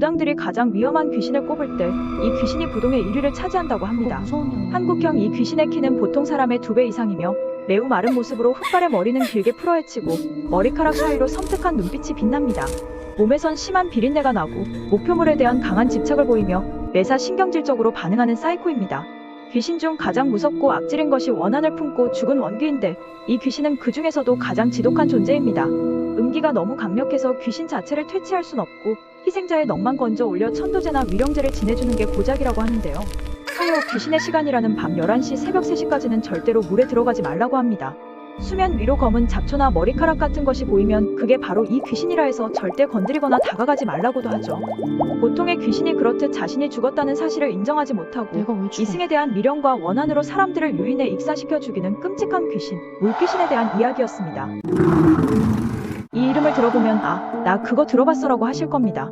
무당들이 가장 위험한 귀신을 꼽을 때 이 귀신이 부동의 1위를 차지한다고 합니다. 한국형 이 귀신의 키는 보통 사람의 2배 이상이며 매우 마른 모습으로 흑발의 머리는 길게 풀어헤치고 머리카락 사이로 섬뜩한 눈빛이 빛납니다. 몸에선 심한 비린내가 나고 목표물에 대한 강한 집착을 보이며 매사 신경질적으로 반응하는 사이코입니다. 귀신 중 가장 무섭고 악질인 것이 원한을 품고 죽은 원귀인데 이 귀신은 그 중에서도 가장 지독한 존재입니다. 음기가 너무 강력해서 귀신 자체를 퇴치할 순 없고 희생자의 넋만 건져 올려 천도제나 위령제를 지내주는 게 고작이라고 하는데요. 하여 귀신의 시간이라는 밤 11시 새벽 3시까지는 절대로 물에 들어가지 말라고 합니다. 수면 위로 검은 잡초나 머리카락 같은 것이 보이면 그게 바로 이 귀신이라 해서 절대 건드리거나 다가가지 말라고도 하죠. 보통의 귀신이 그렇듯 자신이 죽었다는 사실을 인정하지 못하고 이승에 대한 미련과 원한으로 사람들을 유인해 익사시켜 죽이는 끔찍한 귀신, 물귀신에 대한 이야기였습니다. 이 이름을 들어보면 아, 나 그거 들어봤어라고 하실 겁니다.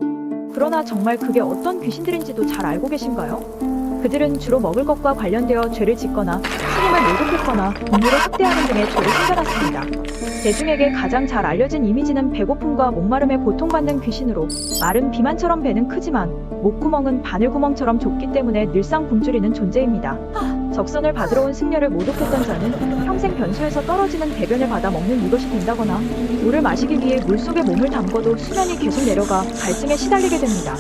그러나 정말 그게 어떤 귀신들인지도 잘 알고 계신가요? 그들은 주로 먹을 것과 관련되어 죄를 짓거나 스님을 모독했거나 동물을 학대하는 등의 죄를 숨겨놨습니다. 대중에게 가장 잘 알려진 이미지는 배고픔과 목마름에 고통받는 귀신으로 마른 비만처럼 배는 크지만 목구멍은 바늘구멍처럼 좁기 때문에 늘상 굶주리는 존재입니다. 적선을 받으러 온 승려를 모독했던 자는 평생 변수에서 떨어지는 대변을 받아 먹는 이것이 된다거나 물을 마시기 위해 물속에 몸을 담궈도 수면이 계속 내려가 갈증에 시달리게 됩니다.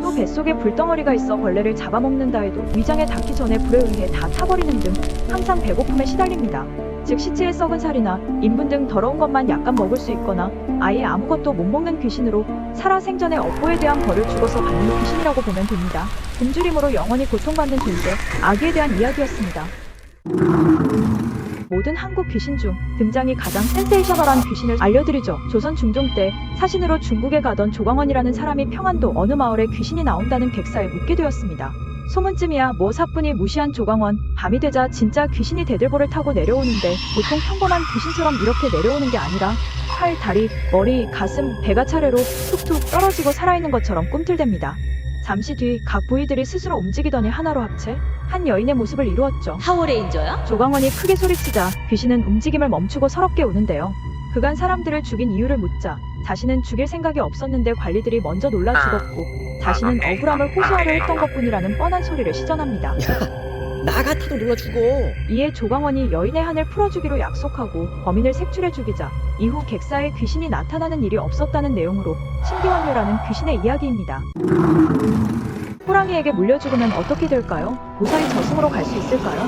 또 뱃속에 불덩어리가 있어 벌레를 잡아먹는다 해도 위장에 닿기 전에 불에 의해 다 타버리는 등 항상 배고픔에 시달립니다. 즉 시체의 썩은 살이나 인분 등 더러운 것만 약간 먹을 수 있거나 아예 아무것도 못 먹는 귀신으로 살아생전에 업보에 대한 벌을 죽어서 받는 귀신이라고 보면 됩니다. 굶주림으로 영원히 고통받는 존재, 아기에 대한 이야기였습니다. 모든 한국 귀신 중 등장이 가장 센세이셔널한 귀신을 알려드리죠. 조선 중종 때 사신으로 중국에 가던 조광원이라는 사람이 평안도 어느 마을에 귀신이 나온다는 객사에 묻게 되었습니다. 소문쯤이야 뭐 사뿐히 무시한 조광원, 밤이 되자 진짜 귀신이 대들보를 타고 내려오는데 보통 평범한 귀신처럼 이렇게 내려오는 게 아니라 팔, 다리, 머리, 가슴, 배가 차례로 툭툭 떨어지고 살아있는 것처럼 꿈틀댑니다. 잠시 뒤 각 부위들이 스스로 움직이더니 하나로 합체 한 여인의 모습을 이루었죠. 파워레인저야? 조광원이 크게 소리치자 귀신은 움직임을 멈추고 서럽게 우는데요. 그간 사람들을 죽인 이유를 묻자 자신은 죽일 생각이 없었는데 관리들이 먼저 놀라 죽었고 자신은 억울함을 호소하려 했던 것뿐이라는 뻔한 소리를 시전합니다. 나 같아도 놀라 죽어. 이에 조광원이 여인의 한을 풀어주기로 약속하고 범인을 색출해 죽이자 이후 객사에 귀신이 나타나는 일이 없었다는 내용으로 신기환유라는 귀신의 이야기입니다. 호랑이에게 물려 죽으면 어떻게 될까요? 무사히 저승으로 갈 수 있을까요?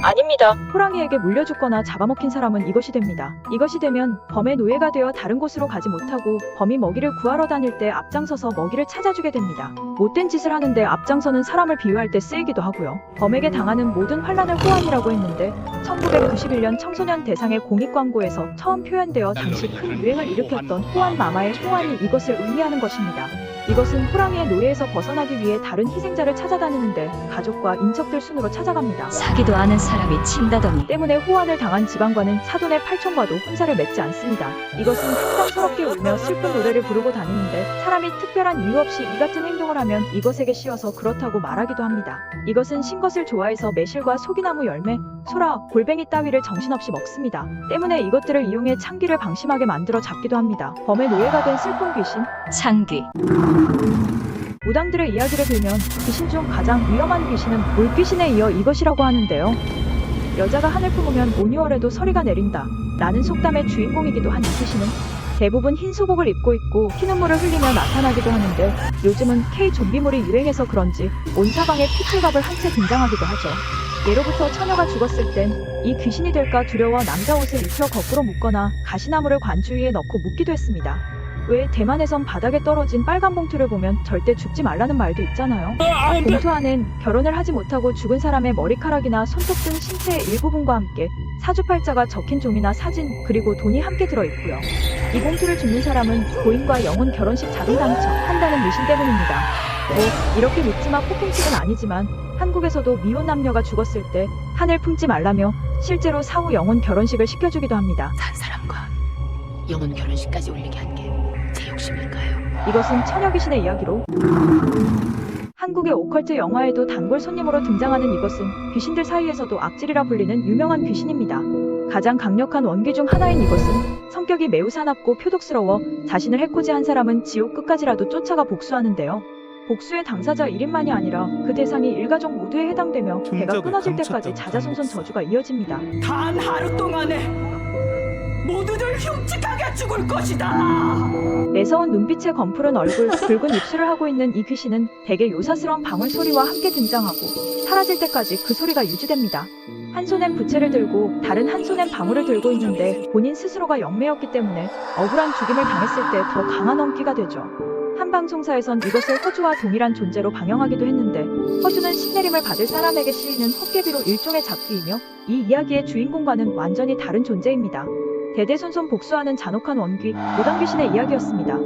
아닙니다. 호랑이에게 물려 죽거나 잡아먹힌 사람은 이것이 됩니다. 이것이 되면 범의 노예가 되어 다른 곳으로 가지 못하고 범이 먹이를 구하러 다닐 때 앞장서서 먹이를 찾아주게 됩니다. 못된 짓을 하는데 앞장서는 사람을 비유할 때 쓰이기도 하고요. 범에게 당하는 모든 환난을 호환이라고 했는데 1991년 청소년 대상의 공익 광고에서 처음 표현되어 당시 큰 유행을 일으켰던 호환 마마의 호환이 이것을 의미하는 것입니다. 이것은 호랑이의 노예에서 벗어나기 위해 다른 희생자를 찾아다니는데 가족과 인척들 순으로 찾아갑니다. 사기도 아는 사람이 친다더니 때문에 호환을 당한 지방관은 사돈의 팔촌과도 혼사를 맺지 않습니다. 이것은 항상 서럽게 울며 슬픈 노래를 부르고 다니는데 사람이 특별한 이유 없이 이 같은 행동을 하면 이것에게 씌워서 그렇다고 말하기도 합니다. 이것은 신 것을 좋아해서 매실과 소기나무 열매, 소라, 골뱅이 따위를 정신없이 먹습니다. 때문에 이것들을 이용해 창귀를 방심하게 만들어 잡기도 합니다. 범의 노예가 된 슬픈 귀신, 창귀. 무당들의 이야기를 들면 귀신 중 가장 위험한 귀신은 물귀신에 이어 이것이라고 하는데요. 여자가 한을 품으면 온유월에도 서리가 내린다 라는 속담의 주인공이기도 한 이 귀신은 대부분 흰 소복을 입고 있고 피눈물을 흘리며 나타나기도 하는데 요즘은 K-좀비물이 유행해서 그런지 온 사방에 피클갑을 한 채 등장하기도 하죠. 예로부터 처녀가 죽었을 땐 이 귀신이 될까 두려워 남자 옷을 입혀 거꾸로 묶거나 가시나무를 관주 위에 넣고 묻기도 했습니다. 왜 대만에선 바닥에 떨어진 빨간 봉투를 보면 절대 죽지 말라는 말도 있잖아요. 봉투 안엔 결혼을 하지 못하고 죽은 사람의 머리카락이나 손톱 등 신체의 일부분과 함께 사주팔자가 적힌 종이나 사진 그리고 돈이 함께 들어있고요. 이 봉투를 줍는 사람은 고인과 영혼 결혼식 자금 당첨한다는 미신 때문입니다. 뭐 이렇게 묻지마 폭행식은 아니지만 한국에서도 미혼 남녀가 죽었을 때 한을 품지 말라며 실제로 사후 영혼 결혼식을 시켜주기도 합니다. 산 사람과 영혼 결혼식까지 올리게 한 게 제 욕심일까요? 이것은 처녀 귀신의 이야기로 한국의 오컬트 영화에도 단골 손님으로 등장하는 이것은 귀신들 사이에서도 악질이라 불리는 유명한 귀신입니다. 가장 강력한 원귀 중 하나인 이것은 성격이 매우 사납고 표독스러워 자신을 해코지한 사람은 지옥 끝까지라도 쫓아가 복수하는데요. 복수의 당사자 1인만이 아니라 그 대상이 일가족 모두에 해당되며 배가 종적을 끊어질 때까지 감췄다고 자자손손 하는 저주가 이어집니다. 단 하루 동안에 모두들 흉측하게 죽을 것이다. 매서운 눈빛에 검푸른 얼굴, 붉은 입술을 하고 있는 이 귀신은 대개 요사스러운 방울 소리와 함께 등장하고 사라질 때까지 그 소리가 유지됩니다. 한 손엔 부채를 들고 다른 한 손엔 방울을 들고 있는데 본인 스스로가 영매였기 때문에 억울한 죽임을 당했을 때 더 강한 엄기가 되죠. 한 방송사에선 이것을 허주와 동일한 존재로 방영하기도 했는데 허주는 신내림을 받을 사람에게 실리는 헛개비로 일종의 잡귀이며 이 이야기의 주인공과는 완전히 다른 존재입니다. 대대손손 복수하는 잔혹한 원귀, 무당귀신의 이야기였습니다.